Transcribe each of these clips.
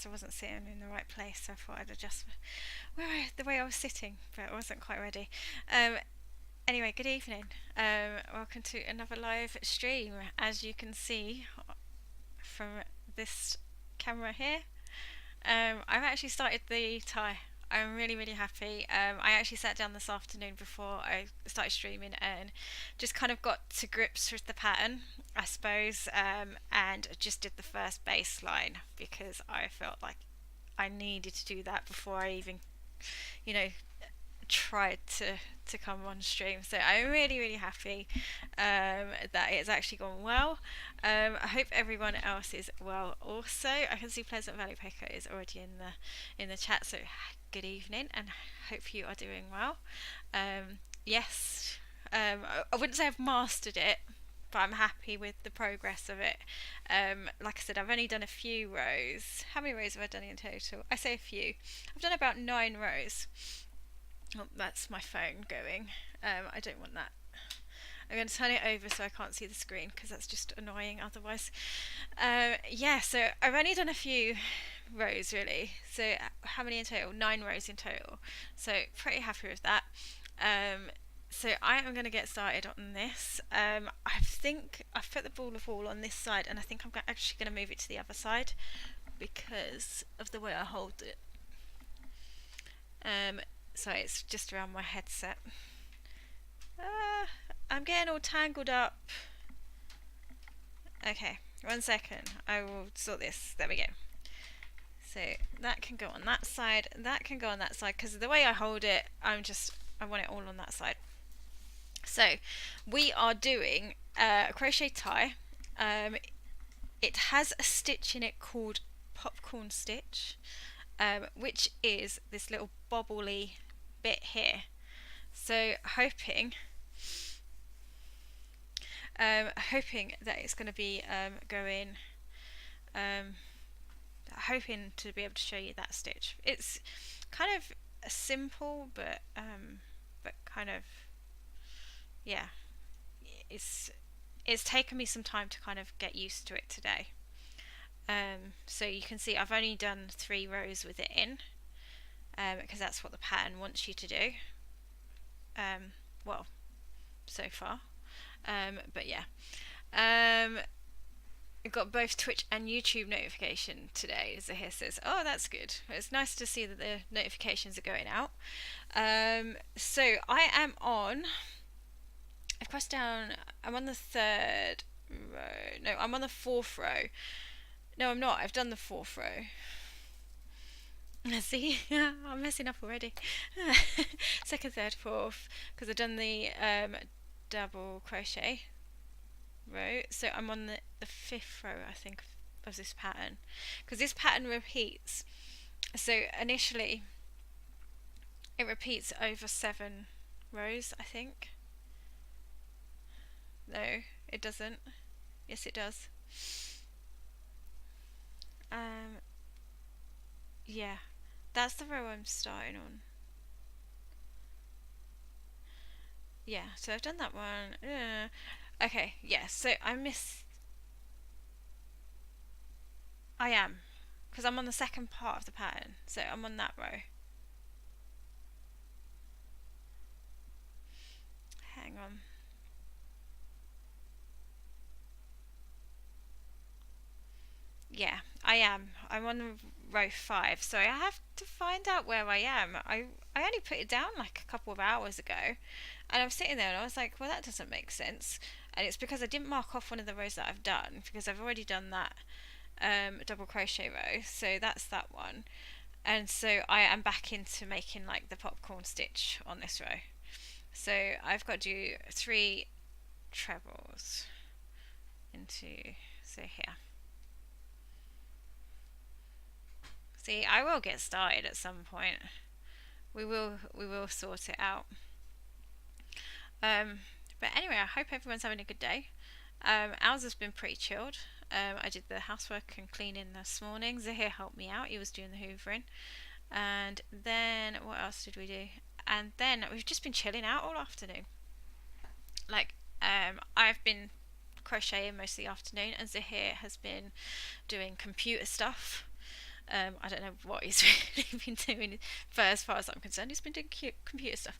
I wasn't sitting in the right place, so I thought I'd adjust the way I was sitting, but I wasn't quite ready. Um, anyway, good evening. Welcome to another live stream. As you can see from this camera here, I've actually started the tie. I'm really, really happy. I actually sat down this afternoon before I started streaming and just kind of got to grips with the pattern, I suppose, and just did the first baseline because I felt like I needed to do that before I even, you know, tried to come on stream. So I'm really, really happy that it's actually gone well. I hope everyone else is well also. I can see Pleasant Valley Picker is already in the chat, so good evening and hope you are doing well. Yes, I wouldn't say I've mastered it, but I'm happy with the progress of it. Like I said, I've only done a few rows. How many rows have I done in total? I say a few. I've done about 9 rows. Oh, that's my phone going. I don't want that. I'm going to turn it over so I can't see the screen because that's just annoying otherwise. Yeah, so I've only done a few rows really. So how many in total? 9 rows in total. So pretty happy with that. So I am going to get started on this. I think I've put the ball of wool on this side and I think I'm actually going to move it to the other side because of the way I hold it. So it's just around my headset. I'm getting all tangled up. Okay, 1 second. I will sort this. There we go. So that can go on that side. That can go on that side because the way I hold it, I want it all on that side. So we are doing a crochet tie. It has a stitch in it called popcorn stitch, which is this little bobbly bit here. So hoping that it's going to be going, hoping to be able to show you that stitch. It's kind of simple, but kind of, yeah, it's taken me some time to kind of get used to it today. So you can see I've only done 3 rows with it in, because that's what the pattern wants you to do. Well, so far. But yeah. I got both Twitch and YouTube notification today. Zahir says, "Oh, that's good. It's nice to see that the notifications are going out." So I am on. I've crossed down. I'm on the 3rd row. No, I'm on the 4th row. No, I'm not. I've done the 4th row. See, I'm messing up already. 2nd, 3rd, 4th, because I've done the double crochet row. So I'm on the 5th row, I think, of this pattern, because this pattern repeats. So initially, it repeats over 7 rows, I think. No, it doesn't. Yes, it does. Yeah, that's the row I'm starting on. Yeah, so I've done that one. Okay, yeah, so I am, because I'm on the second part of the pattern, so I'm on that row. Hang on. Yeah, I am. I'm on row 5, so I have to find out where I am. I only put it down like a couple of hours ago, and I was sitting there and I was like, well, that doesn't make sense. And it's because I didn't mark off one of the rows that I've done, because I've already done that double crochet row, so that's that one. And so I am back into making like the popcorn stitch on this row. So I've got to do 3 trebles into, so here. See, I will get started at some point. We will sort it out. But anyway, I hope everyone's having a good day. Ours has been pretty chilled. I did the housework and cleaning this morning. Zahir helped me out. He was doing the hoovering. And then what else did we do? And then we've just been chilling out all afternoon. Like, I've been crocheting most of the afternoon, and Zahir has been doing computer stuff. I don't know what he's really been doing, but as far as I'm concerned, he's been doing computer stuff.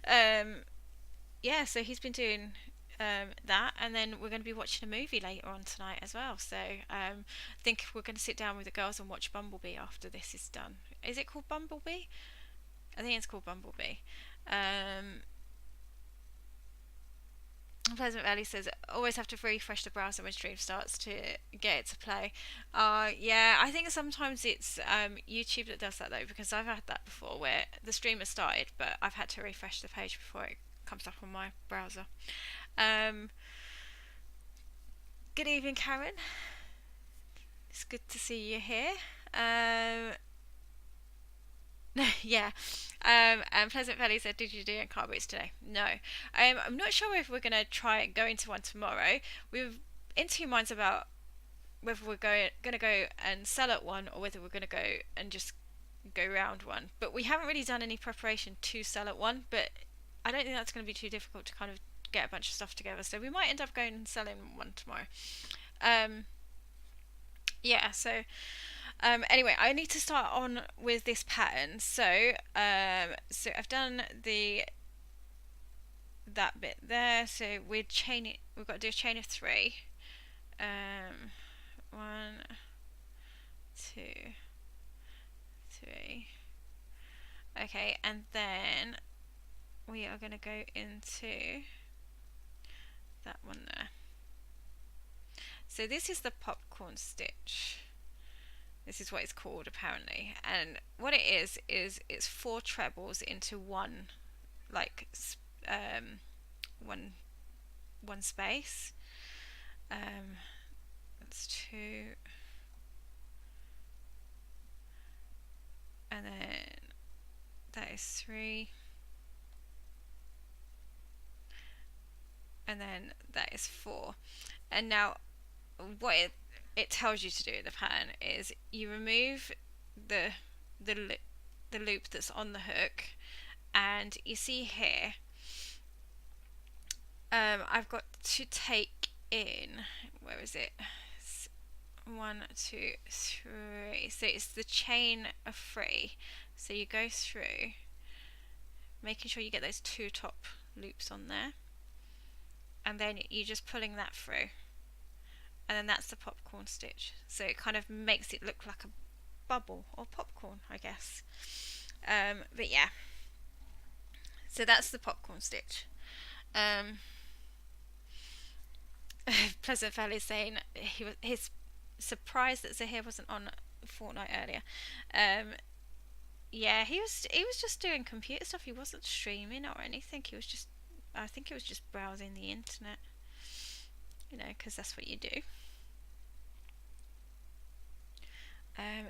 Um, yeah, so he's been doing that, and then we're going to be watching a movie later on tonight as well. So I think we're going to sit down with the girls and watch Bumblebee after this is done. Is it called Bumblebee? I think it's called Bumblebee. Um, Pleasant Valley says always have to refresh the browser when stream starts to get it to play. Yeah, I think sometimes it's YouTube that does that though, because I've had that before where the stream has started, but I've had to refresh the page before it comes up on my browser. Um, Good evening, Karen. It's good to see you here. Um, yeah. And Pleasant Valley said, "Did you do car boots today?" No. I'm not sure if we're gonna try going to one tomorrow. We're in two minds about whether we're gonna go and sell at one or whether we're gonna go and just go round one. But we haven't really done any preparation to sell at one. But I don't think that's gonna be too difficult to kind of get a bunch of stuff together. So we might end up going and selling one tomorrow. Um, yeah. Anyway, I need to start on with this pattern. So I've done that bit there. So we're chaining. We've got to do a chain of three. One, two, three. Okay, and then we are going to go into that one there. So this is the popcorn stitch. This is what it's called apparently, and what it is it's four trebles into one, like one space. That's two, and then that is three, and then that is four. And now what it tells you to do in the pattern is you remove the the loop that's on the hook, and you see here I've got to take in, where is it, one, two, three, so it's the chain of three, so you go through making sure you get those two top loops on there, and then you're just pulling that through, and then that's the popcorn stitch. So it kind of makes it look like a bubble or popcorn, I guess. But yeah, so that's the popcorn stitch. Pleasant Valley saying he's surprised that Zahir wasn't on Fortnite earlier. Yeah, he was just doing computer stuff. He wasn't streaming or anything. I think he was just browsing the internet. Because that's what you do.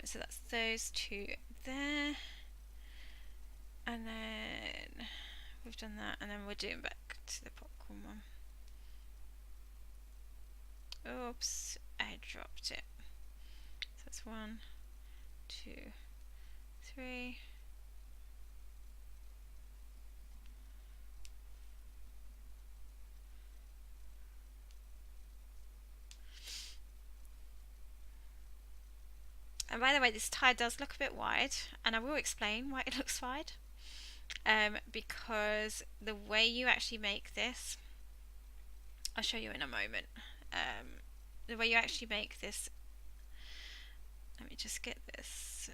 So that's those two there, and then we've done that, and then we're doing back to the popcorn one. Oops, I dropped it. So that's one, two, three. And by the way, this tie does look a bit wide, and I will explain why it looks wide. Because the way you actually make this, I'll show you in a moment. The way you actually make this, let me just get this.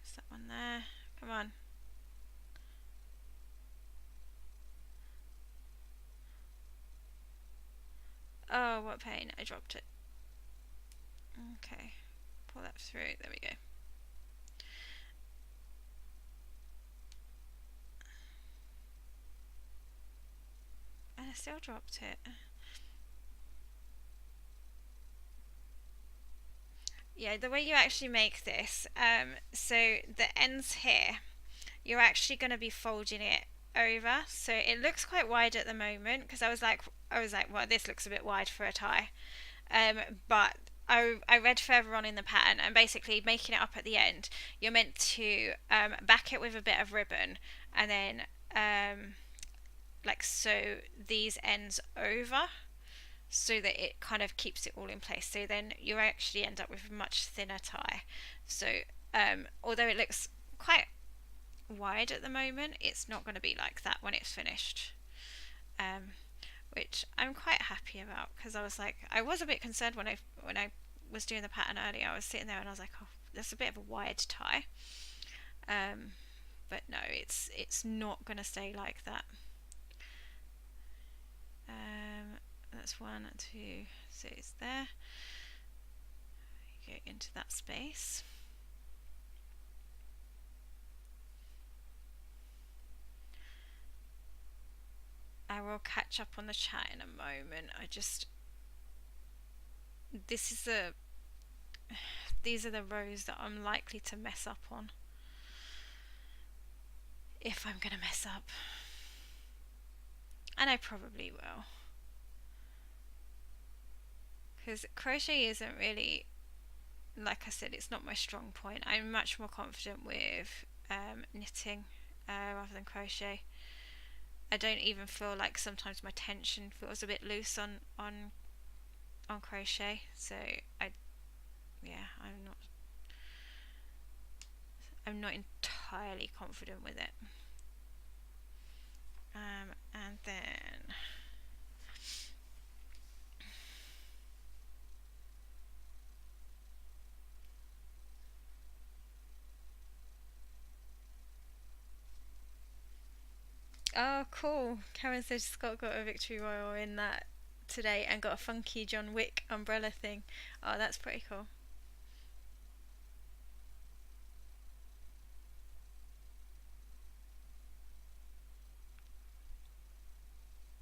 Is that one there? Come on. Oh, what pain. I dropped it. Okay. Pull that through. There we go. And I still dropped it. Yeah, the way you actually make this, so the ends here, you're actually going to be folding it over. So it looks quite wide at the moment, because I was like, well, this looks a bit wide for a tie. But I read further on in the pattern, and basically making it up at the end, you're meant to back it with a bit of ribbon, and then like sew these ends over, so that it kind of keeps it all in place. So then you actually end up with a much thinner tie. So although it looks quite wide at the moment, it's not going to be like that when it's finished. Um, which I'm quite happy about, because I was a bit concerned when I was doing the pattern earlier. I was sitting there and I was like, oh, that's a bit of a wide tie. Um, but no, it's not going to stay like that. That's 1, 2, so it's there. Go into that space. I will catch up on the chat in a moment. This is these are the rows that I'm likely to mess up on, if I'm gonna mess up, and I probably will, because crochet isn't really, like I said, it's not my strong point. I'm much more confident with knitting rather than crochet. I don't even feel like sometimes my tension feels a bit loose on crochet. So I'm not entirely confident with it. And then oh, cool. Karen says Scott got a Victory Royale in that today and got a funky John Wick umbrella thing. Oh, that's pretty cool.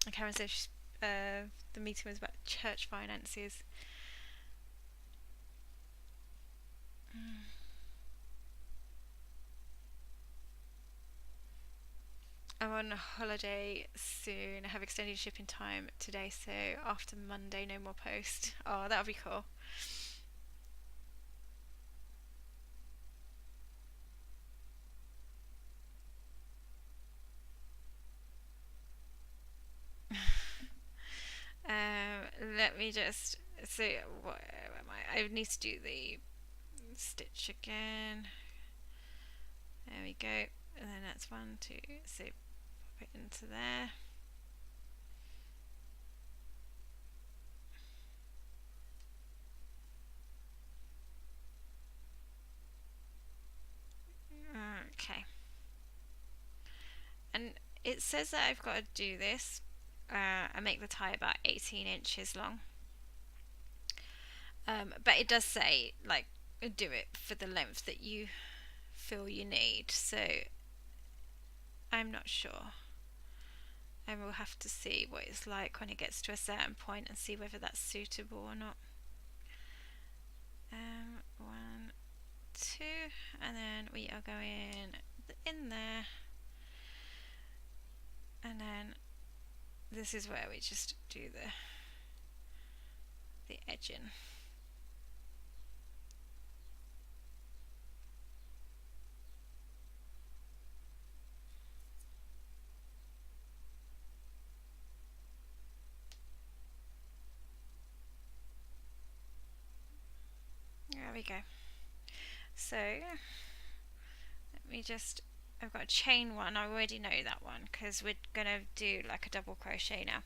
And Karen says the meeting was about church finances. I'm on holiday soon. I have extended shipping time today, so after Monday, no more post. Oh, that'll be cool. Let me just see. What am I? I need to do the stitch again. There we go. And then that's 1, 2. So pop it into there. Okay. And it says that I've got to do this and make the tie about 18 inches long. But it does say, like, do it for the length that you feel you need. So I'm not sure. I will have to see what it's like when it gets to a certain point and see whether that's suitable or not. 1, 2, and then we are going in there, and then this is where we just do the edging. There we go. So let me just, I've got a chain one. I already know that one because we're gonna do like a double crochet now.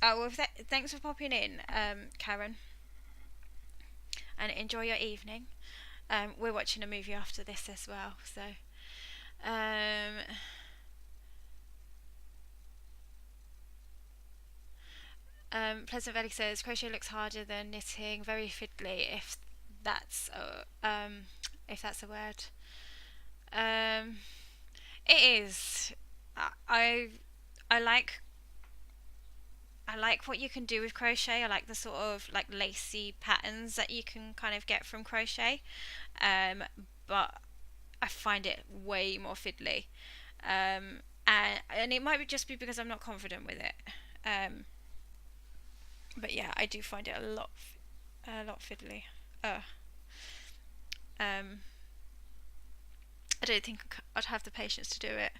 Oh, well, thanks for popping in, Karen, and enjoy your evening. We're watching a movie after this as well, so Pleasant Valley says crochet looks harder than knitting, very fiddly, that's if that's a word. It is. I I like what you can do with crochet. I like the sort of like lacy patterns that you can kind of get from crochet, but I find it way more fiddly, and it might just be because I'm not confident with it. But yeah, I do find it a lot fiddly. I don't think I'd have the patience to do it.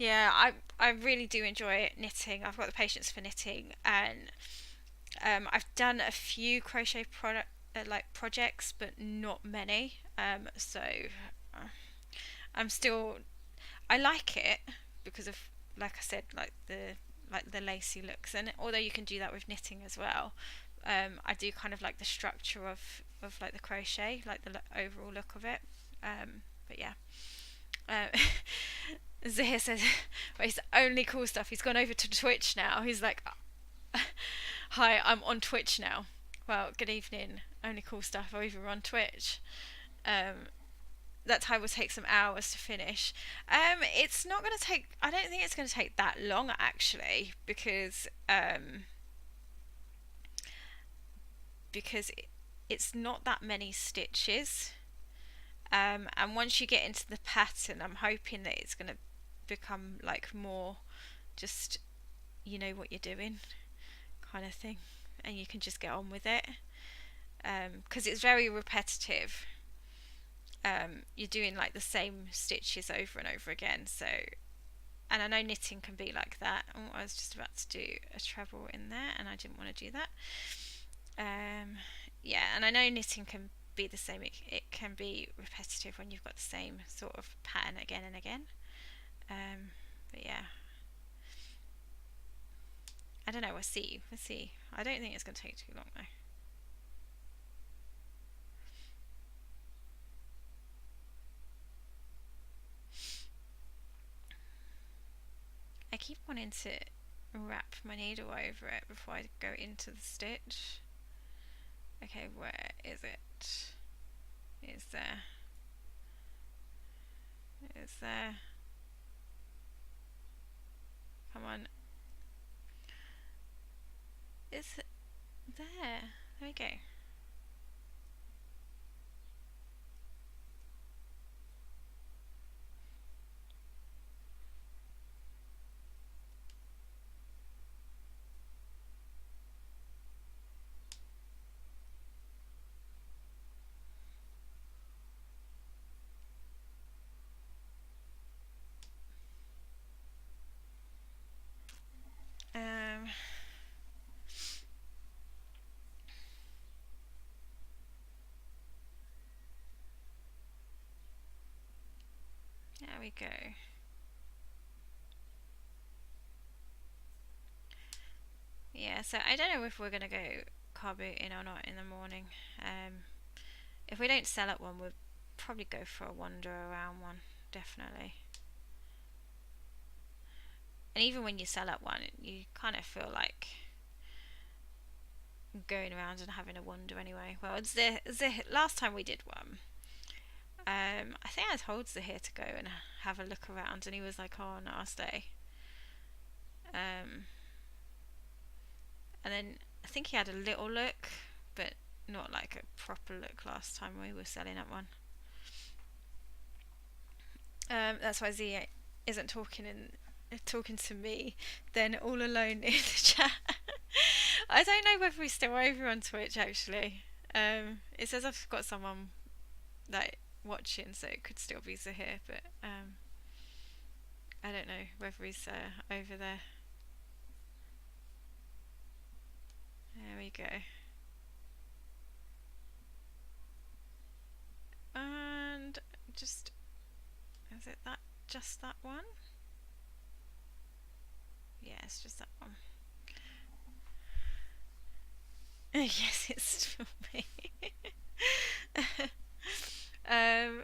Yeah, I really do enjoy knitting. I've got the patience for knitting, and I've done a few crochet product like projects, but not many. So uh, I'm still I like it because of, like I said, like the lacy looks, and although you can do that with knitting as well, I do kind of like the structure of like the crochet, like the overall look of it. But yeah. Uh, Zahir says, well, it's only cool stuff. He's gone over to Twitch now. He's like, hi, I'm on Twitch now. Well, good evening. Only cool stuff over on Twitch. Um, that time will take some hours to finish. It's not going to take. I don't think it's going to take that long actually, because it's not that many stitches. And once you get into the pattern, I'm hoping that it's going to become like more just you know what you're doing kind of thing, and you can just get on with it. Because it's very repetitive. You're doing like the same stitches over and over again. So, and I know knitting can be like that. Oh, I was just about to do a treble in there, and I didn't want to do that. Yeah, and I know knitting can be the same. It can be repetitive when you've got the same sort of pattern again and again. But yeah, I don't know. We'll see. We'll see. I don't think it's going to take too long though. I keep wanting to wrap my needle over it before I go into the stitch. Okay, where is it? Is there? Is there? Come on. Is it there? There we go. Um, there we go. Yeah, so I don't know if we're gonna go car booting or not in the morning. If we don't sell at one, we'll probably go for a wander around one, definitely. And even when you sell at one, you kind of feel like going around and having a wander anyway. Well, last time we did one, I think I told Zahir to go and have a look around, and he was like, "Oh no, I'll stay." Um, and then I think he had a little look, but not like a proper look last time we were selling at one. That's why Z isn't talking to me. Then all alone in the chat. I don't know whether he's still over on Twitch actually. It says I've got someone like watching, so it could still be Zahir, but I don't know whether he's over there. There we go. And just is it that just that one? Yeah, it's just that one. Yes, it's still me. um,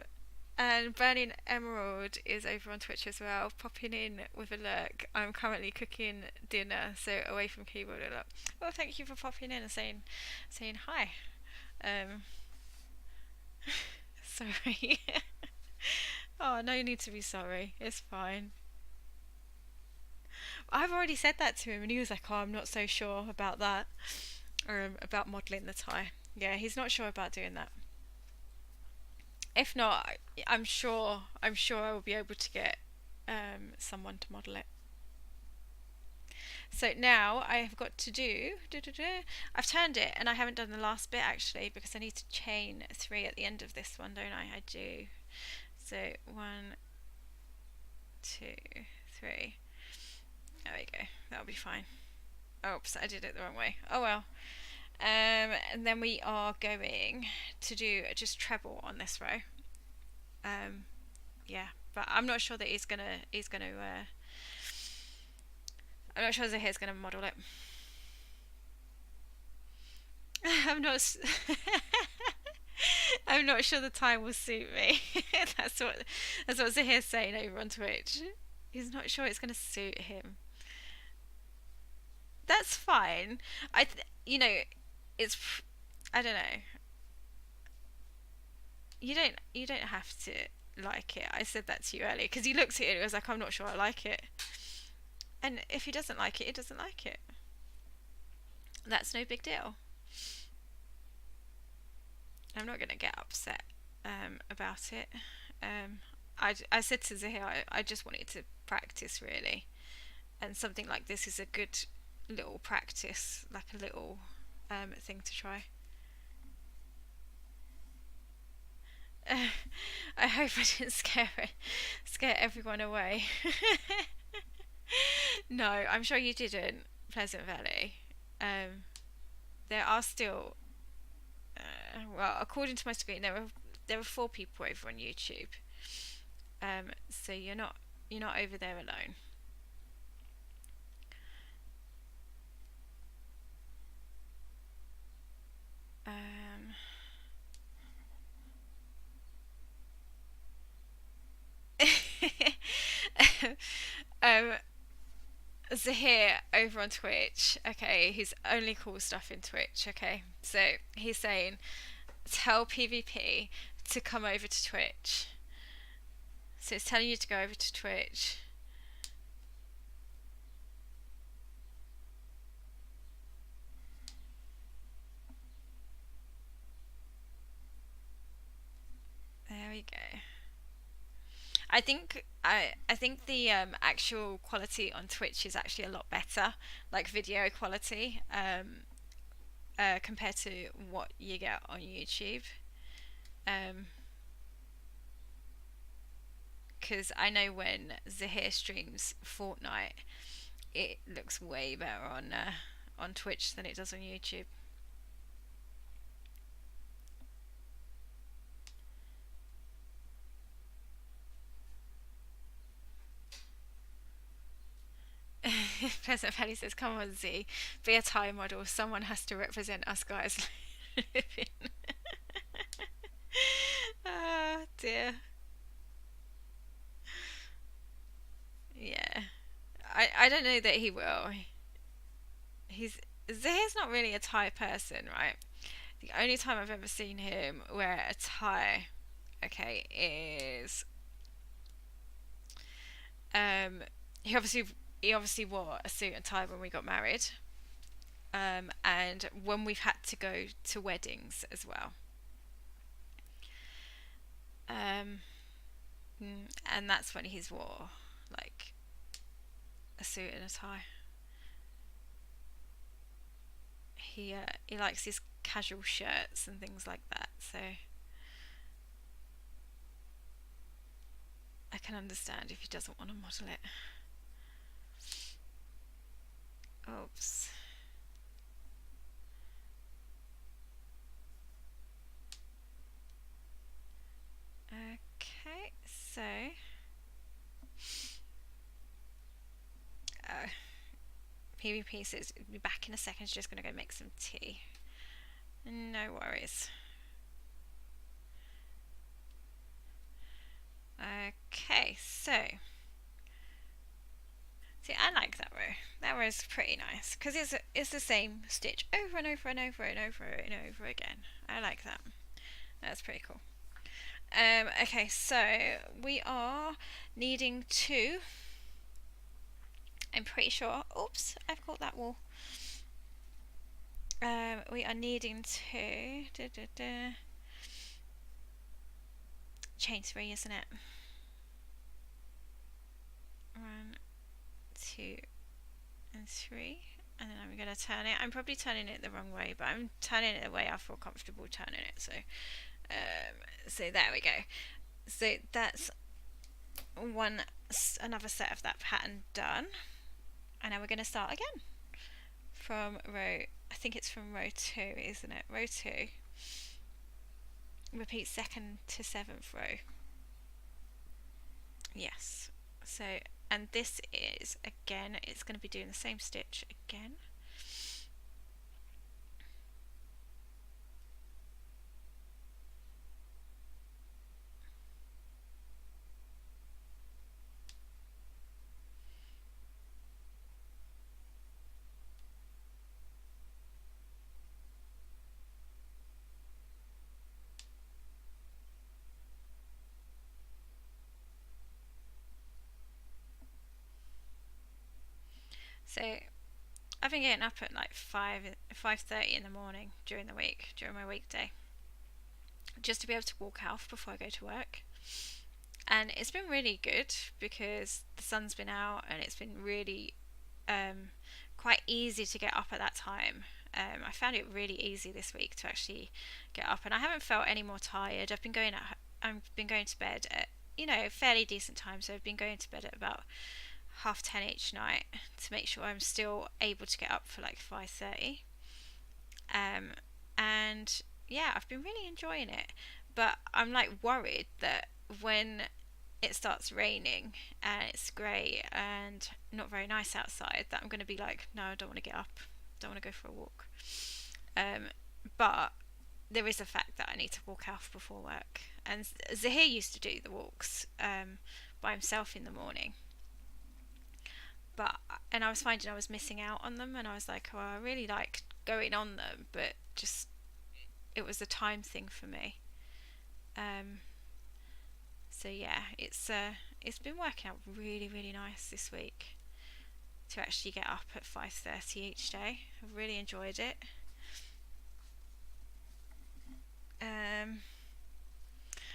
and Burning Emerald is over on Twitch as well, popping in with a look. I'm currently cooking dinner, so away from keyboard a lot. Well, thank you for popping in and saying hi. Um, sorry. Oh, no need to be sorry. It's fine. I've already said that to him, and he was like, "Oh, I'm not so sure about that, about modelling the tie." Yeah, he's not sure about doing that. If not, I'm sure I will be able to get someone to model it. So now I have got to do. I've turned it, and I haven't done the last bit actually because I need to chain 3 at the end of this one, don't I? I do. So 1, 2, 3. There we go. That'll be fine. Oops, I did it the wrong way. Oh well. And then we are going to do just treble on this row. Yeah, but I'm not sure that I'm not sure Zahir's gonna model it. I'm not. I'm not sure the time will suit me. that's what Zahir's saying over on Twitch. He's not sure it's gonna suit him. That's fine. It's. I don't know. You don't have to like it. I said that to you earlier because you looked at it and it was like, I'm not sure I like it. And if he doesn't like it, he doesn't like it. That's no big deal. I'm not gonna get upset about it. I said to Zahir, I just wanted to practice really, and something like this is a good little practice, like a little thing to try. I hope I didn't scare everyone away. No, I'm sure you didn't, Pleasant Valley. There are still, well, according to my screen, there were 4 people over on YouTube. So you're not over there alone. Zahir over on Twitch, okay, he's only cool stuff in Twitch, okay? So he's saying, tell PvP to come over to Twitch. So it's telling you to go over to Twitch. There we go. I think the actual quality on Twitch is actually a lot better, like video quality, compared to what you get on YouTube. Because I know when Zahir streams Fortnite, it looks way better on Twitch than it does on YouTube. Pleasant Valley says, come on Z, be a Thai model, someone has to represent us guys. Oh dear. Yeah. I don't know that he will. Zahir's not really a Thai person, right? The only time I've ever seen him wear a tie, okay, is he obviously wore a suit and tie when we got married, and when we've had to go to weddings as well. And that's when he's wore like a suit and a tie. He likes his casual shirts and things like that, so I can understand if he doesn't want to model it. Oops. Okay, so PvP says be back in a second. She's just gonna go make some tea. No worries. Okay, so see, I like that row. That row is pretty nice because it's the same stitch over and over and over and over and over again. I like that. That's pretty cool. Okay, so we are needing to. I'm pretty sure. Oops, I've caught that wall. We are needing to chain 3, isn't it? 1, 2, and 3, and then I'm gonna turn it. I'm probably turning it the wrong way, but I'm turning it the way I feel comfortable turning it. So there we go. So that's 1 another set of that pattern done, and now we're going to start again from row, I think it's from row 2, isn't it? Row 2, repeat second to 7th row. Yes. So, and this is, again, it's going to be doing the same stitch again. So I've been getting up at like 5:30 in the morning during the week, during my weekday, just to be able to walk out before I go to work. And it's been really good because the sun's been out and it's been really quite easy to get up at that time. I found it really easy this week to actually get up, and I haven't felt any more tired. I've been going to bed at, fairly decent time, so I've been going to bed at about 10:30 each night to make sure I'm still able to get up for like 5:30. And yeah, I've been really enjoying it, but I'm like worried that when it starts raining and it's grey and not very nice outside, that I'm going to be like, no, I don't want to get up, don't want to go for a walk. But there is a fact that I need to walk out before work, and Zahir used to do the walks by himself in the morning, and I was finding I was missing out on them, and I was like, oh, I really like going on them, but just it was a time thing for me. So yeah, it's been working out really, really nice this week to actually get up at 5:30 each day. I've really enjoyed it.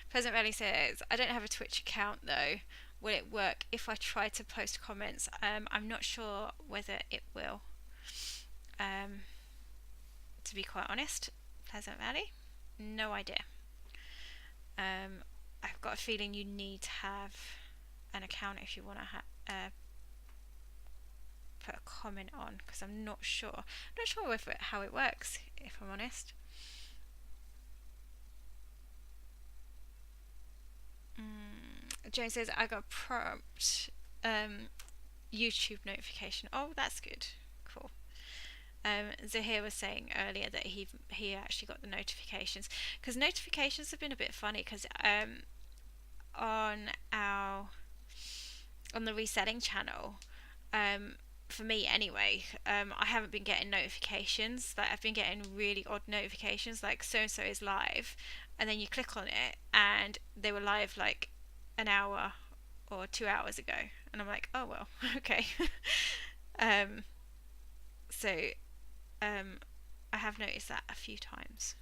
Pleasant Valley says, I don't have a Twitch account though. Will it work if I try to post comments? I'm not sure whether it will. To be quite honest, Pleasant Valley, no idea. I've got a feeling you need to have an account if you want to put a comment on, because I'm not sure. I'm not sure how it works, if I'm honest. Jane says, I got prompt YouTube notification. Oh, that's good. Cool. Zahir was saying earlier that he actually got the notifications, because notifications have been a bit funny, because on the reselling channel, for me anyway, I haven't been getting notifications. Like, I've been getting really odd notifications, like so and so is live, and then you click on it and they were live like an hour or 2 hours ago, and I'm like, oh well, okay. So I have noticed that a few times.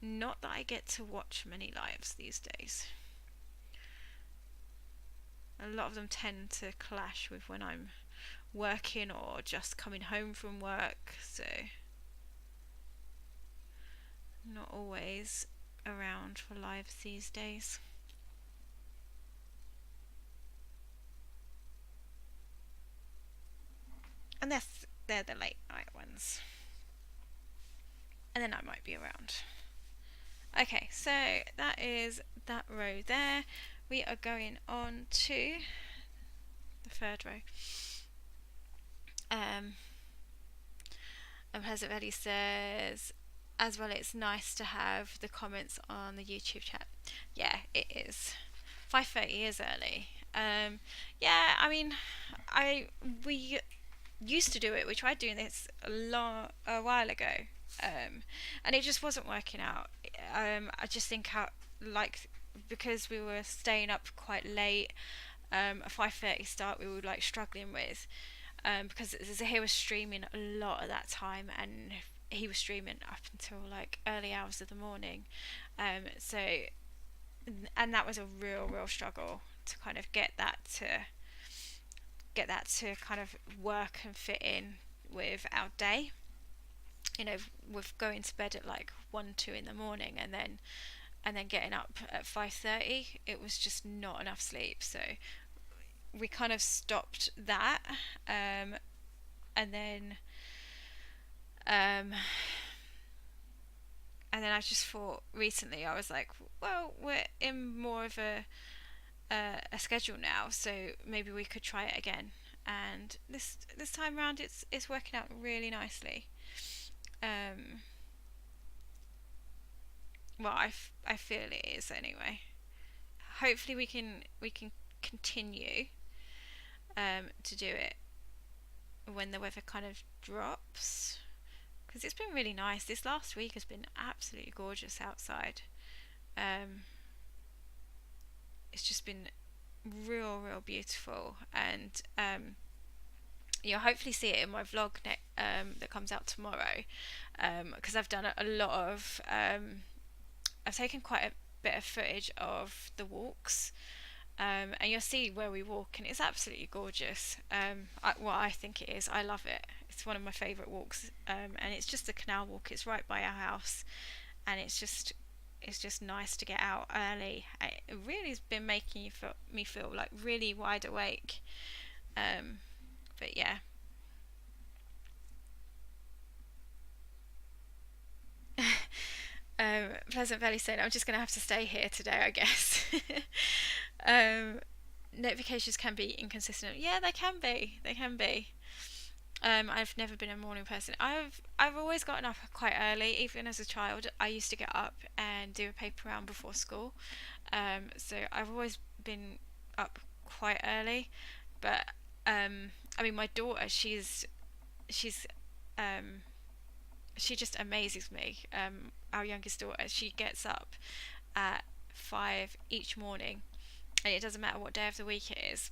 Not that I get to watch many lives these days. A lot of them tend to clash with when I'm working or just coming home from work, so not always around for lives these days. Unless they're the late night ones. And then I might be around. Okay, so that is that row there. We are going on to the third row. And Pleasant Valley says, as well, it's nice to have the comments on the YouTube chat. Yeah, it is. 5:30 is early. Yeah, I mean, we used to do it. We tried doing this a while ago, and it just wasn't working out. I just think like, because we were staying up quite late, a 5:30 start we were like struggling with, because he was streaming a lot at that time, and he was streaming up until like early hours of the morning. So, and that was a real struggle to kind of get that to kind of work and fit in with our day. you know, with going to bed at like 1, 2 in the morning, and then getting up at 5:30, it was just not enough sleep. So we kind of stopped that, um, and then um, I just thought recently, I was like, well, we're in more of a schedule now, so maybe we could try it again. And this time around, it's working out really nicely. Um, well, I feel it is anyway. Hopefully, we can continue to do it when the weather kind of drops, because it's been really nice. This last week has been absolutely gorgeous outside. Um, it's just been real beautiful, and you'll hopefully see it in my vlog that comes out tomorrow, because I've done a lot of I've taken quite a bit of footage of the walks, and you'll see where we walk, and it's absolutely gorgeous. I think it is. I love it. It's one of my favourite walks, and it's just a canal walk. It's right by our house, and it's just nice to get out early. It really has been making me feel like really wide awake. Um, but yeah. Pleasant Valley saying, I'm just going to have to stay here today, I guess. um, Notifications can be inconsistent. Yeah, they can be. They can be. I've never been a morning person. I've always gotten up quite early. Even as a child, I used to get up and do a paper round before school. So I've always been up quite early. But I mean, my daughter, she's um, she just amazes me. Our youngest daughter, she gets up at 5 each morning, and it doesn't matter what day of the week it is.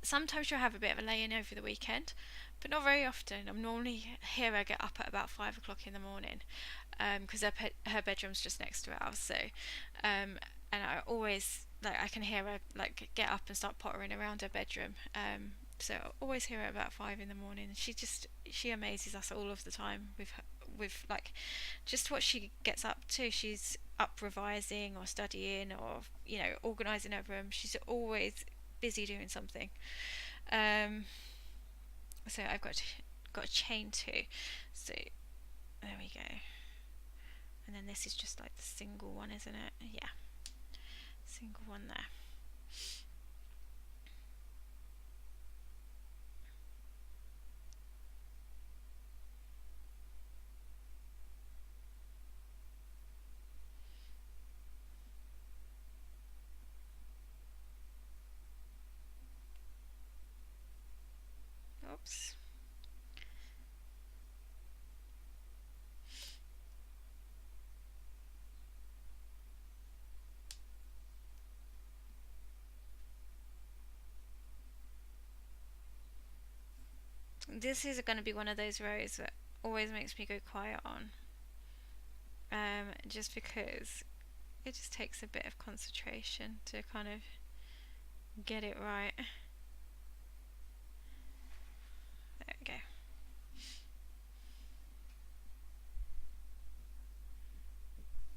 Sometimes she'll have a bit of a lay-in over the weekend, but not very often. I'm normally hear her get up at about 5 o'clock in the morning, because her bedroom's just next to ours. So, and I always like I can hear her like get up and start pottering around her bedroom. So I always hear her about 5 in the morning. She amazes us all of the time with like just what she gets up to. She's up revising or studying or organising her room. She's always busy doing something. Um, so I've got a chain too. So there we go. And then this is just like the single one, isn't it? Yeah, single one there. Oops. This is going to be one of those rows that always makes me go quiet on. Just because it just takes a bit of concentration to kind of get it right. There we go.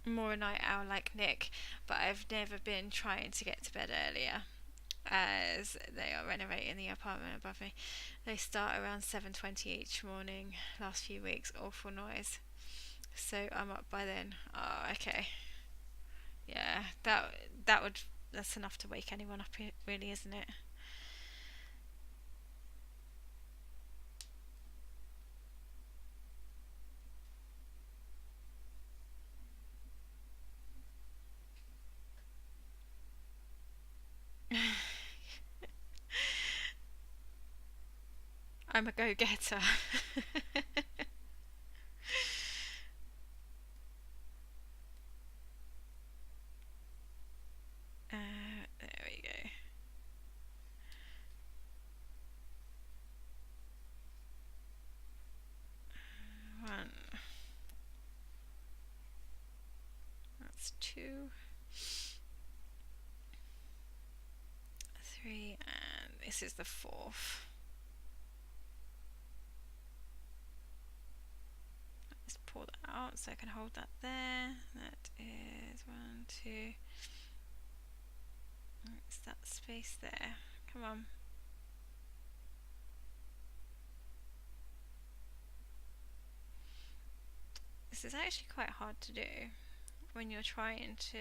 More a night owl like Nick, but I've never been trying to get to bed earlier, as they are renovating the apartment above me. They start around 7:20 each morning. Last few weeks, awful noise. So I'm up by then. Oh, okay. Yeah, that's enough to wake anyone up, really, isn't it? I'm a go-getter. There we go. One. That's two. Three, and this is the fourth. out so I can hold that there. That is 1, 2. It's that space there. Come on. This is actually quite hard to do when you're trying to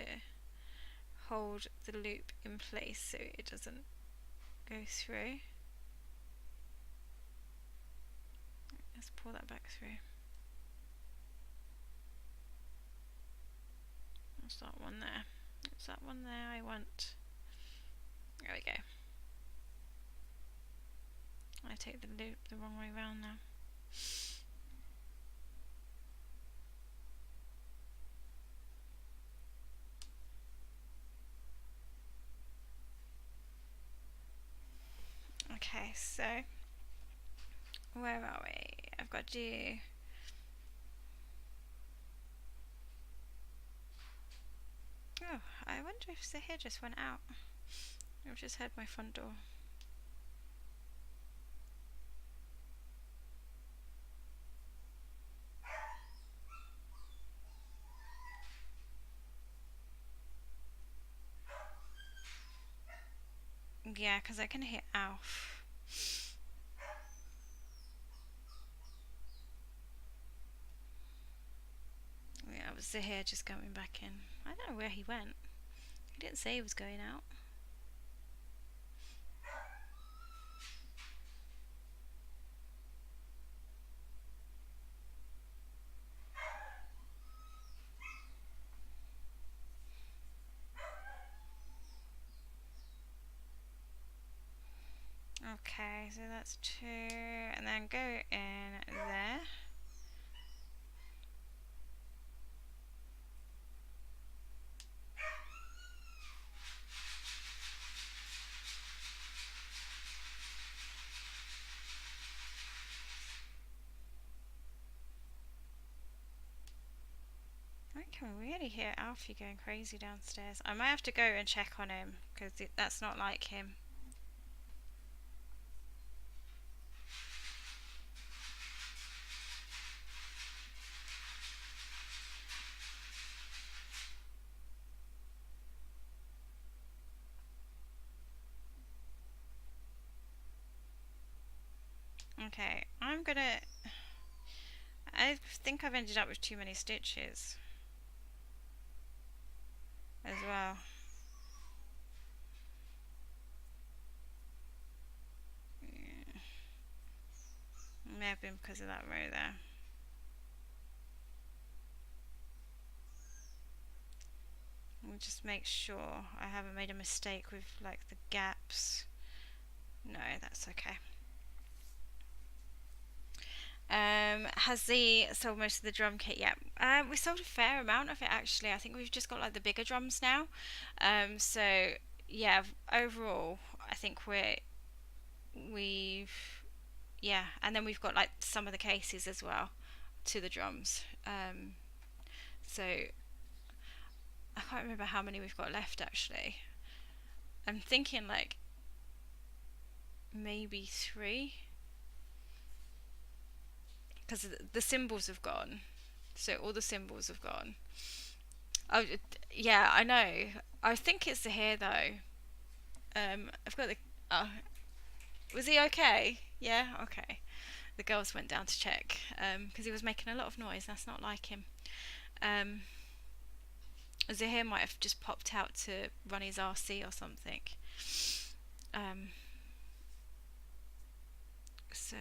hold the loop in place so it doesn't go through. Let's pull that back through. What's that one there? What's that one there I want? There we go. I take the loop the wrong way round now. Okay, so where are we? I've got to do... Oh, I wonder if the hair just went out. I've just heard my front door. Yeah, because I can hear Alf. Yeah, it was the hair just going back in. I don't know where he went. He didn't say he was going out. Okay, so that's 2, and then go in there. I can really hear Alfie going crazy downstairs. I might have to go and check on him because that's not like him. Okay, I think I've ended up with too many stitches as well. Yeah. May have been because of that row there. We'll just make sure I haven't made a mistake with like the gaps. No, that's okay. Has the sold most of the drum kit yet? We sold a fair amount of it actually. I think we've just got like the bigger drums now. So yeah, overall I think we've yeah, and then we've got like some of the cases as well to the drums. So I can't remember how many we've got left actually. I'm thinking like maybe 3 because the cymbals have gone. So all the cymbals have gone. Oh yeah, I know. I think it's the hair though. I've got the. Oh, was he okay? Yeah, okay. The girls went down to check because he was making a lot of noise. That's not like him. Zahir might have just popped out to run his RC or something. So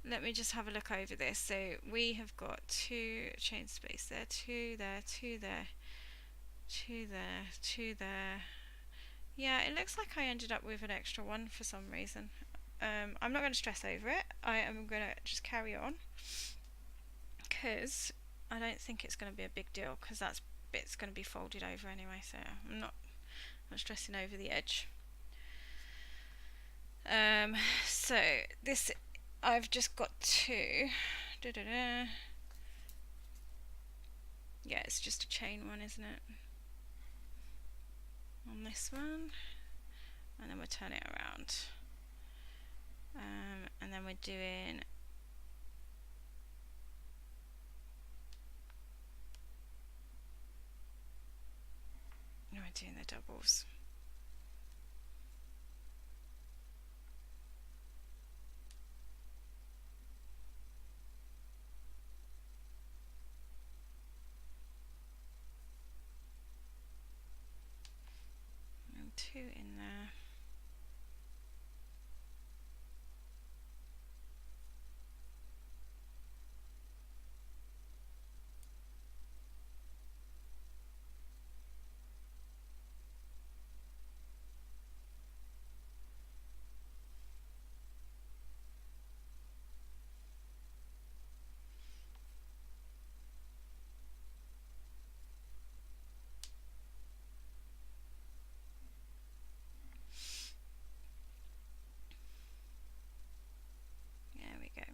let me just have a look over this. So we have got 2 chain space there, 2 there, 2 there, 2 there, 2 there. Yeah, it looks like I ended up with an extra one for some reason. I'm not going to stress over it. I am going to just carry on because I don't think it's going to be a big deal because that bit's going to be folded over anyway, so I'm not stressing over the edge. So this I've just got 2. Da-da-da. Yeah, it's just a chain one, isn't it? On this one, and then we'll turn it around. And then we're doing doing the doubles. And 2 in there. There we go.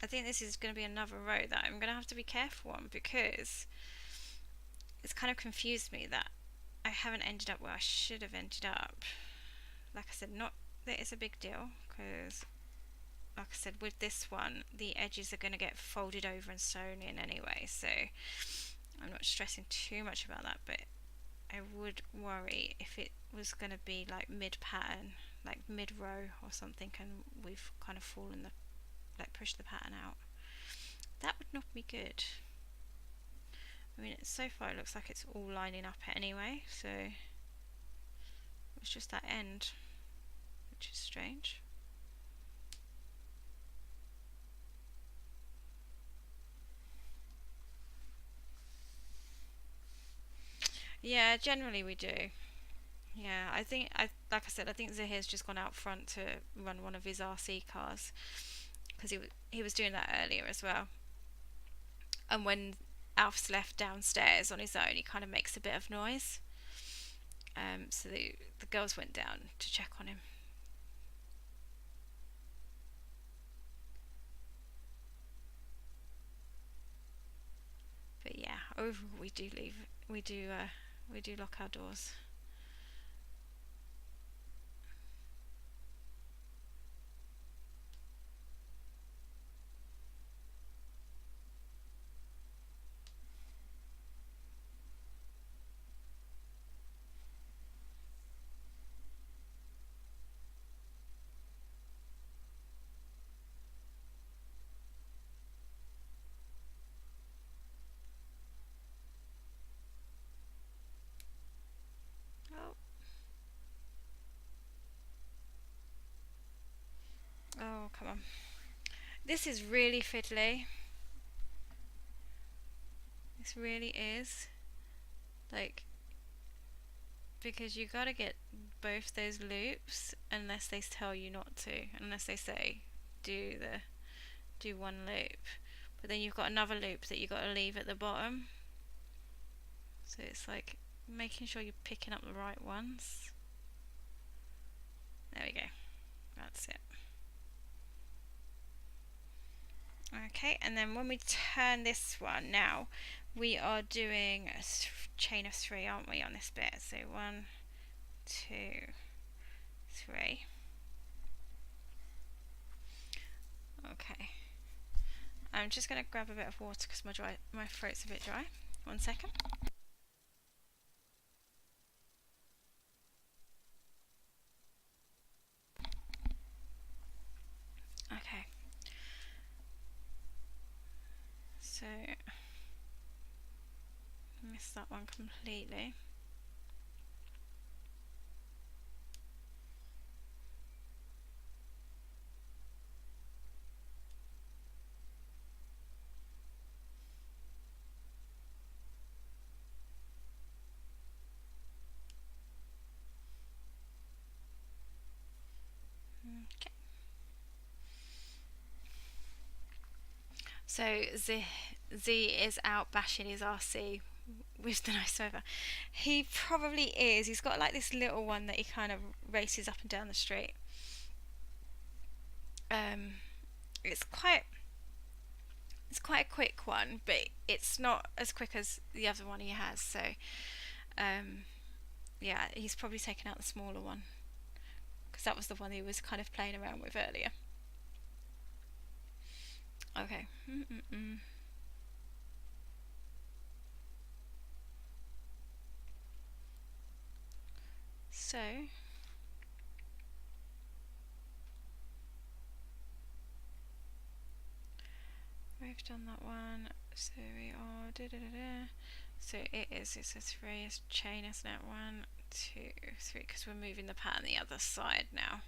I think this is going to be another row that I'm going to have to be careful on, because it's kind of confused me that I haven't ended up where I should have ended up. Like I said, not that it's a big deal, because like I said, with this one the edges are going to get folded over and sewn in anyway, so I'm not stressing too much about that. But I would worry if it was going to be like mid pattern, like mid row or something, and we've kind of fallen the, like pushed the pattern out. That would not be good. I mean, so far it looks like it's all lining up anyway, so it's just that end, which is strange. Yeah, generally we do. Yeah, I think like I said, I think Zahir's just gone out front to run one of his RC cars, because he was doing that earlier as well. And when Alf's left downstairs on his own, he kind of makes a bit of noise. So the girls went down to check on him. But yeah, overall we do lock our doors. Oh, oh, come on. This is really fiddly. This really is. Like, because you gotta get both those loops, unless they tell you not to, unless they say do one loop, but then you've got another loop that you got to leave at the bottom, so it's like making sure you're picking up the right ones. There we go, that's it. Okay, and then when we turn this one now, we are doing a chain of 3, aren't we, on this bit? So 1, 2, 3. Okay, I'm just going to grab a bit of water because my throat's a bit dry. 1 second. Okay, so missed that one completely. Okay. So Z is out bashing his RC with the nice weather. He probably is. He's got like this little one that he kind of races up and down the street. Um, it's quite a quick one, but it's not as quick as the other one he has. So, yeah, he's probably taken out the smaller one because that was the one he was kind of playing around with earlier. Okay. So we've done that one. So we are So it's a 3, it's chain, isn't it? 1, 2, 3, because we're moving the pattern the other side now.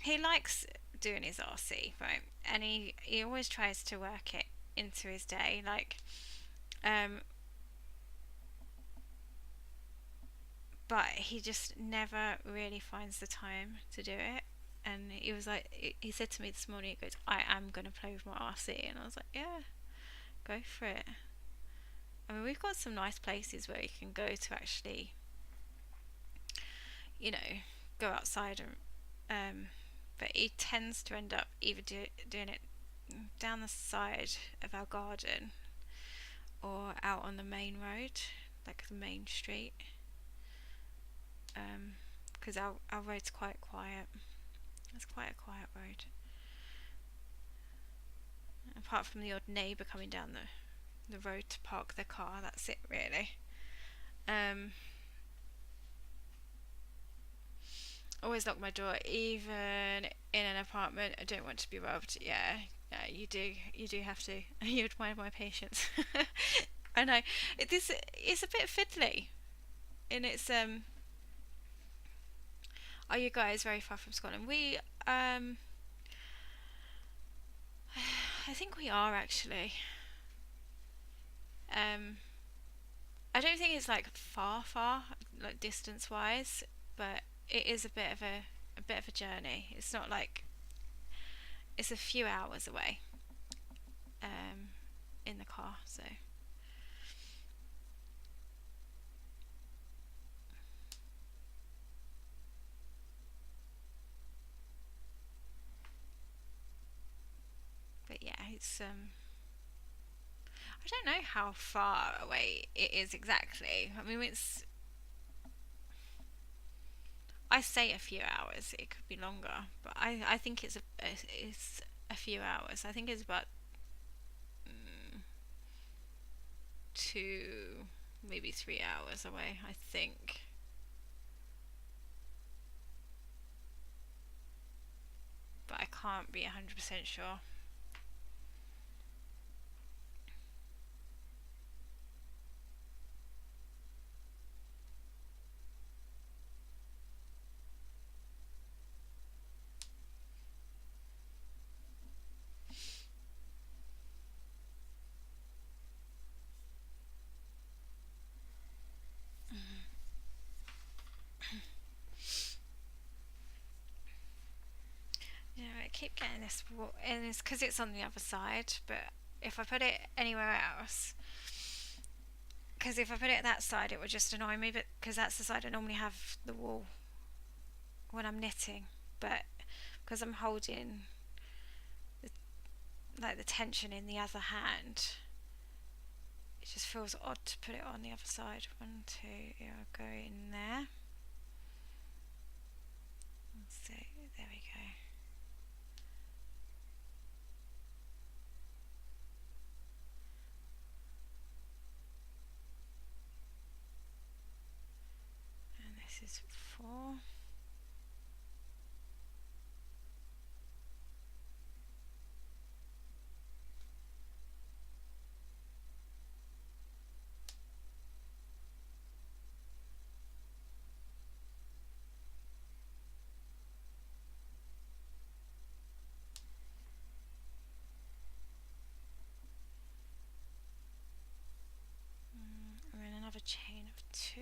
He likes doing his RC, right? And he always tries to work it into his day, like but he just never really finds the time to do it. And he was like, he said to me this morning, he goes, I am going to play with my RC. And I was like, yeah, go for it. I mean, we've got some nice places where you can go to actually, you know, go outside. But he tends to end up either doing it down the side of our garden or out on the main road, like the main street. Because our road's quite quiet. It's quite a quiet road. Apart from the odd neighbour coming down the road to park their car, that's it really. Always lock my door, even in an apartment. I don't want to be robbed. Yeah, you do have to. You admire my patience. I know it's a bit fiddly, and it's Are you guys very far from Scotland? We I think we are actually. Um, I don't think it's like far, like distance wise, but it is a bit of a journey. It's not like it's a few hours away, um, in the car. So, but yeah, it's I don't know how far away it is exactly. I mean, I say a few hours. It could be longer, but I think it's a few hours. I think it's about 2, maybe 3 hours away. I think, but I can't be 100% sure. Yeah, I keep getting this, and it's because it's on the other side. But if I put it anywhere else, because if I put it that side, it would just annoy me. But because that's the side I normally have the wall when I'm knitting, but because I'm holding the, like the tension in the other hand, it just feels odd to put it on the other side. 1, 2, I'll go in there. So there we go. And this is 4. And then another chain of 2.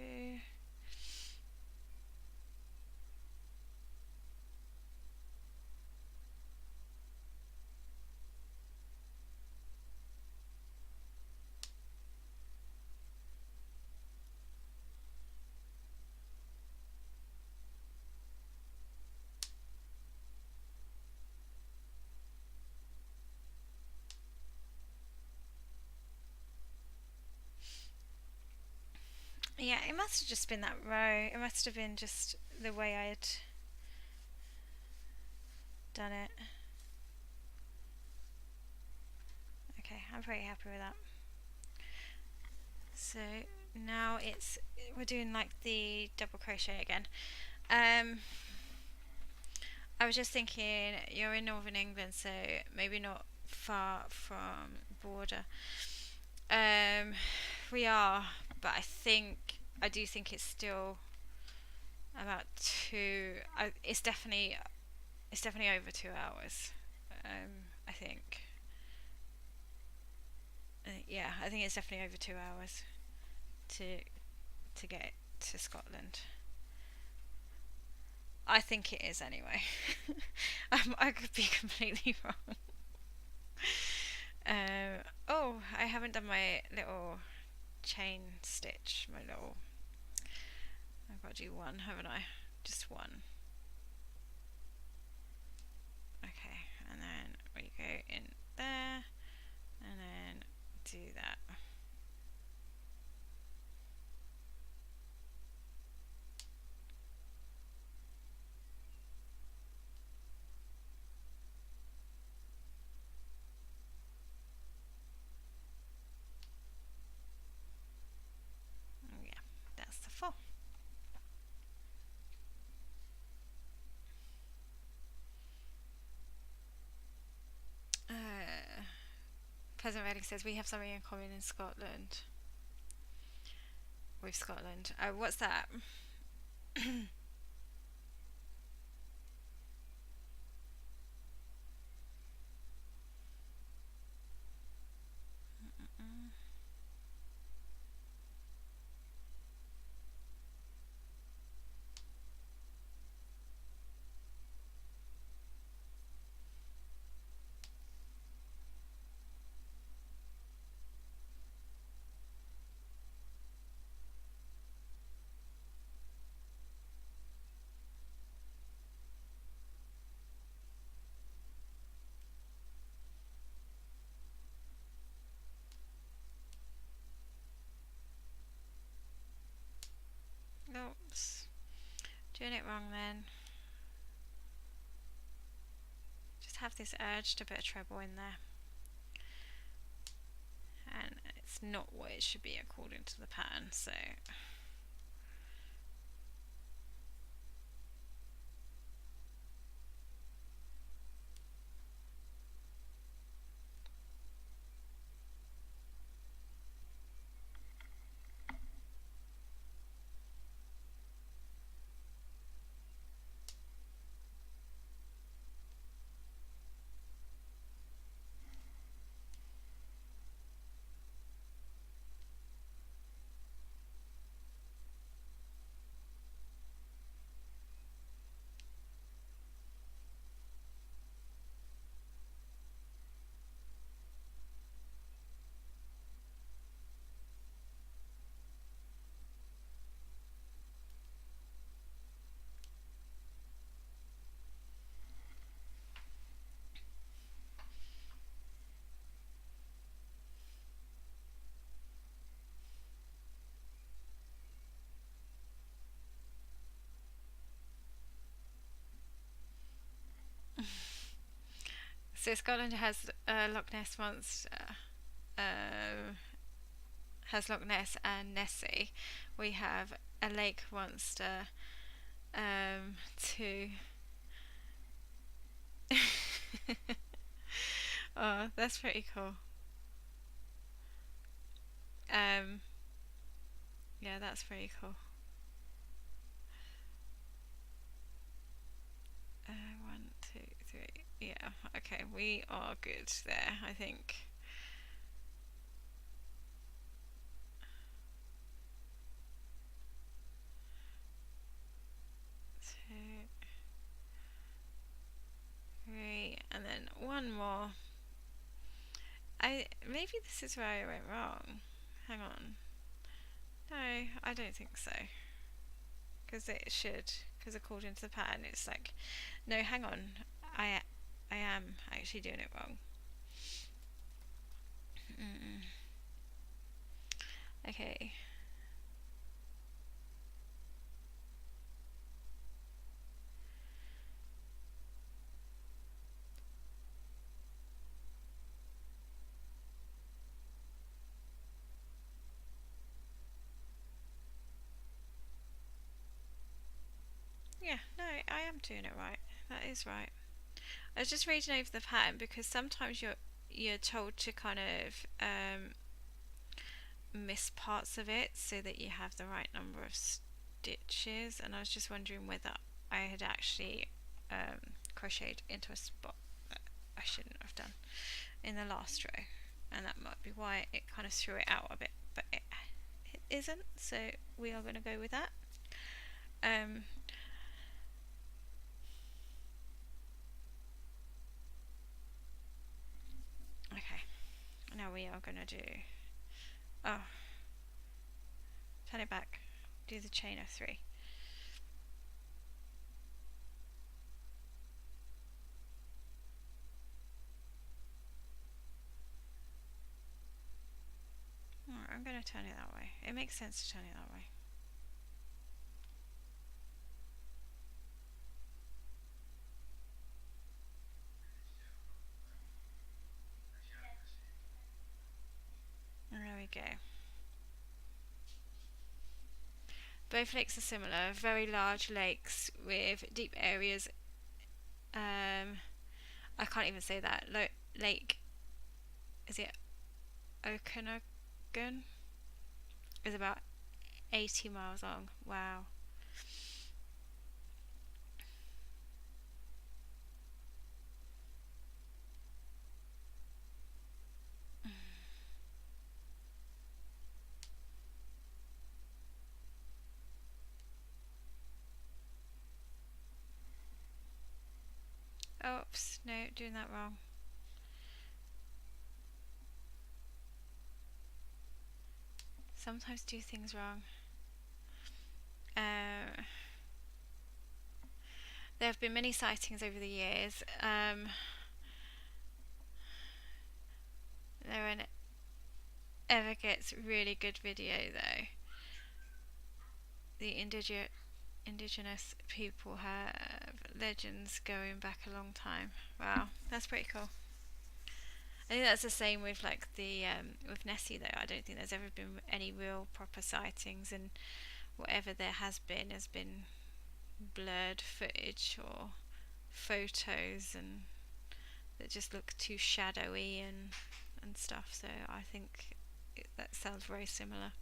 Yeah, it must have just been that row. It must have been just the way I had done it. Okay, I'm very happy with that. So now we're doing like the double crochet again. I was just thinking you're in Northern England, so maybe not far from border. Um, we are, but I do think it's still about two. It's definitely over 2 hours. I think. Yeah, I think it's definitely over 2 hours to get to Scotland. I think it is anyway. I could be completely wrong. Oh, I haven't done my little chain stitch. I've got to do one, haven't I? Just one. Okay, and then we go in there, and then do that. Yeah, that's the full. Peasant Redding says we have something in common in Scotland. With Scotland. What's that? Oops. Doing it wrong then. Just have this urge to put a treble in there. And it's not what it should be according to the pattern, so. So Scotland has Loch Ness monster. Has Loch Ness and Nessie. We have a lake monster too. Oh, that's pretty cool. Um, yeah, that's pretty cool. 1, 2, 3. Yeah, okay, we are good there, I think. Two, three, and then one more. Maybe this is where I went wrong. Hang on. No, I don't think so. Because it should. Because according to the pattern, it's like, no, hang on. I I am actually doing it wrong. Okay. Yeah, no, I am doing it right. That is right. I was just reading over the pattern because sometimes you're told to kind of miss parts of it so that you have the right number of stitches, and I was just wondering whether I had actually crocheted into a spot that I shouldn't have done in the last row, and that might be why it kind of threw it out a bit, but it isn't, so we are going to go with that. um, okay, now we are going to do, oh, turn it back, do the chain of 3. Alright, I'm going to turn it that way. It makes sense to turn it that way. And there we go. Both lakes are similar, very large lakes with deep areas. I can't even say that. Lake, is it Okanagan? Is about 80 miles long. Wow. Oops, no, doing that wrong. Sometimes do things wrong. There have been many sightings over the years. No one ever gets really good video though. The indigenous people have legends going back a long time. Wow, that's pretty cool. I think that's the same with like the with Nessie though. I don't think there's ever been any real proper sightings, and whatever there has been blurred footage or photos, and that just look too shadowy and stuff. So I think that sounds very similar.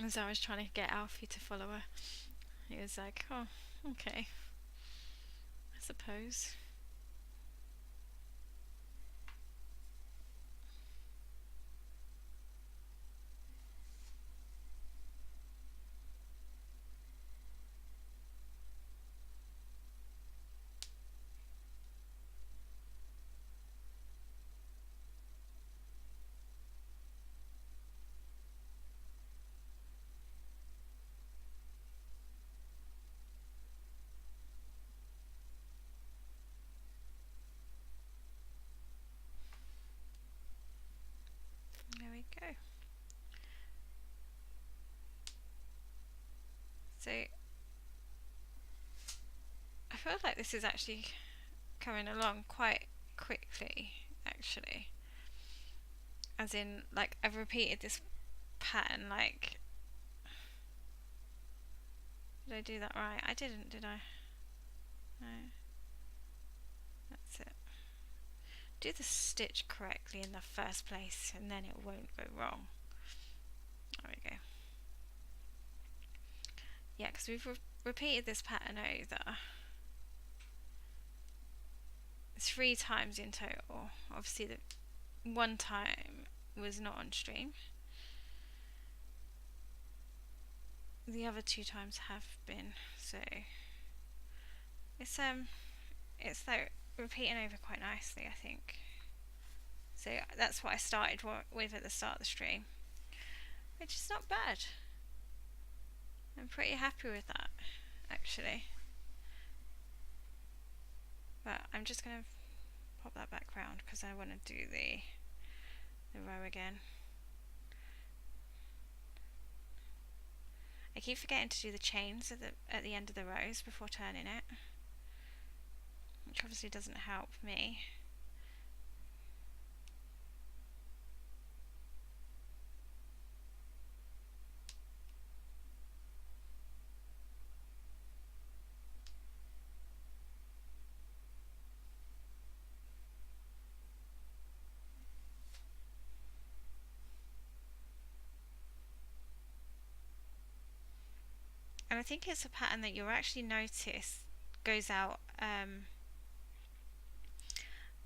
As I was trying to get Alfie to follow her, he was like, "Oh, okay, I suppose." There we go. So I feel like this is actually coming along quite quickly, actually. As in, like, I've repeated this pattern, like, did I do that right? I didn't, did I? No. That's it. Do the stitch correctly in the first place, and then it won't go wrong. There we go. Yeah, because we've repeated this pattern over 3 times in total. Obviously, the one time was not on stream. The other 2 times have been. So it's like repeating over quite nicely, I think. So that's what I started with at the start of the stream, which is not bad. I'm pretty happy with that, actually. But I'm just going to pop that back round because I want to do the row again. I keep forgetting to do the chains at the end of the rows before turning it, which obviously doesn't help me. And I think it's a pattern that you'll actually notice goes out.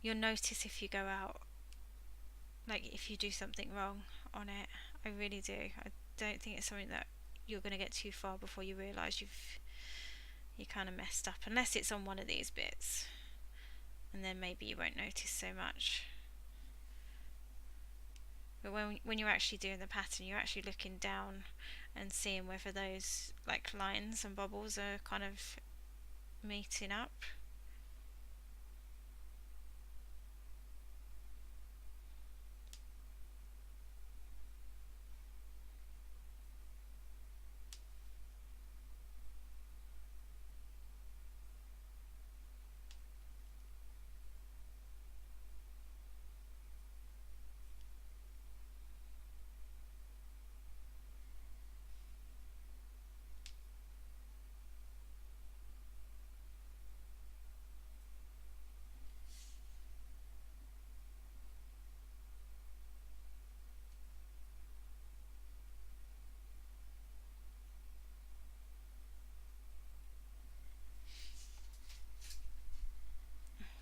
You'll notice if you go out, like if you do something wrong on it. I really do. I don't think it's something that you're going to get too far before you realise you kind of messed up, unless it's on one of these bits, and then maybe you won't notice so much. But when you're actually doing the pattern, you're actually looking down and seeing whether those like lines and bubbles are kind of meeting up.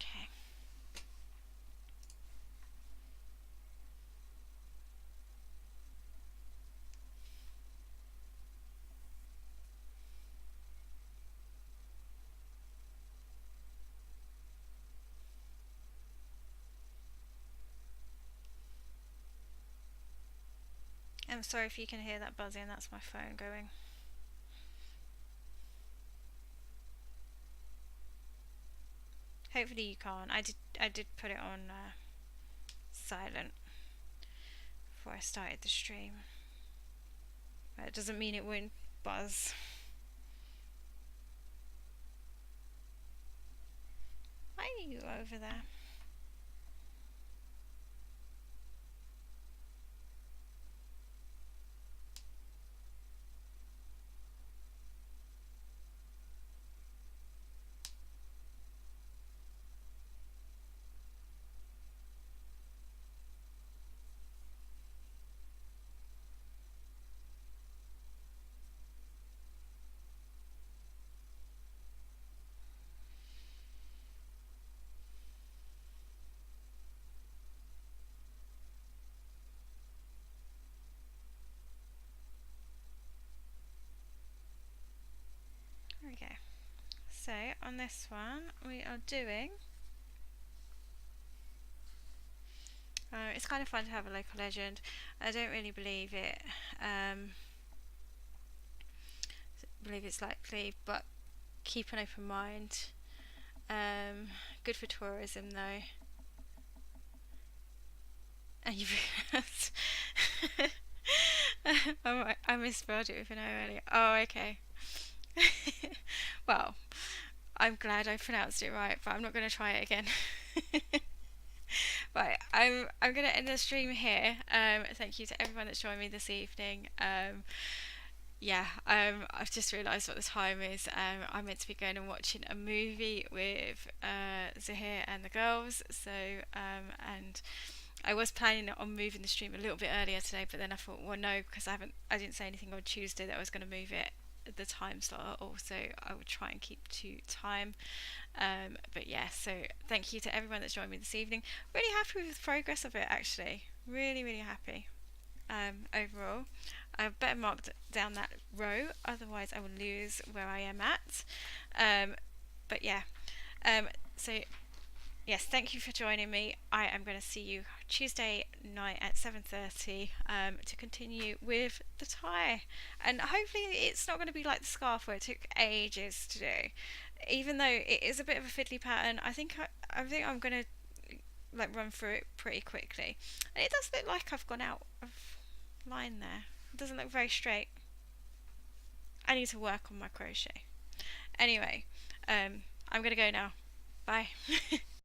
Okay. I'm sorry if you can hear that buzzing, that's my phone going. Hopefully you can't. I did put it on silent before I started the stream. But it doesn't mean it won't buzz. Why are you over there? There we go. So on this one we are doing it's kind of fun to have a local legend. I don't really believe it. Believe it's likely, but keep an open mind. Good for tourism though. And you I misspelled it with an O earlier. Oh, okay. Well, I'm glad I pronounced it right, but I'm not going to try it again. Right, I'm going to end the stream here. Thank you to everyone that's joined me this evening. I've just realised what the time is. I'm meant to be going and watching a movie with Zahir and the girls. So, and I was planning on moving the stream a little bit earlier today, but then I thought, well, no, because I didn't say anything on Tuesday that I was going to move it the time slot. Also, I would try and keep to time. But yeah, so thank you to everyone that's joined me this evening. Really happy with the progress of it, actually. Really, really happy. Overall, I better mark down that row, otherwise I will lose where I am at. But yeah, so yes, thank you for joining me. I am going to see you Tuesday night at 7:30 to continue with the tie, and hopefully it's not going to be like the scarf where it took ages to do. Even though it is a bit of a fiddly pattern, I think I'm going to like run through it pretty quickly. And it does look like I've gone out of line there. It doesn't look very straight. I need to work on my crochet. Anyway, I'm gonna go now. Bye.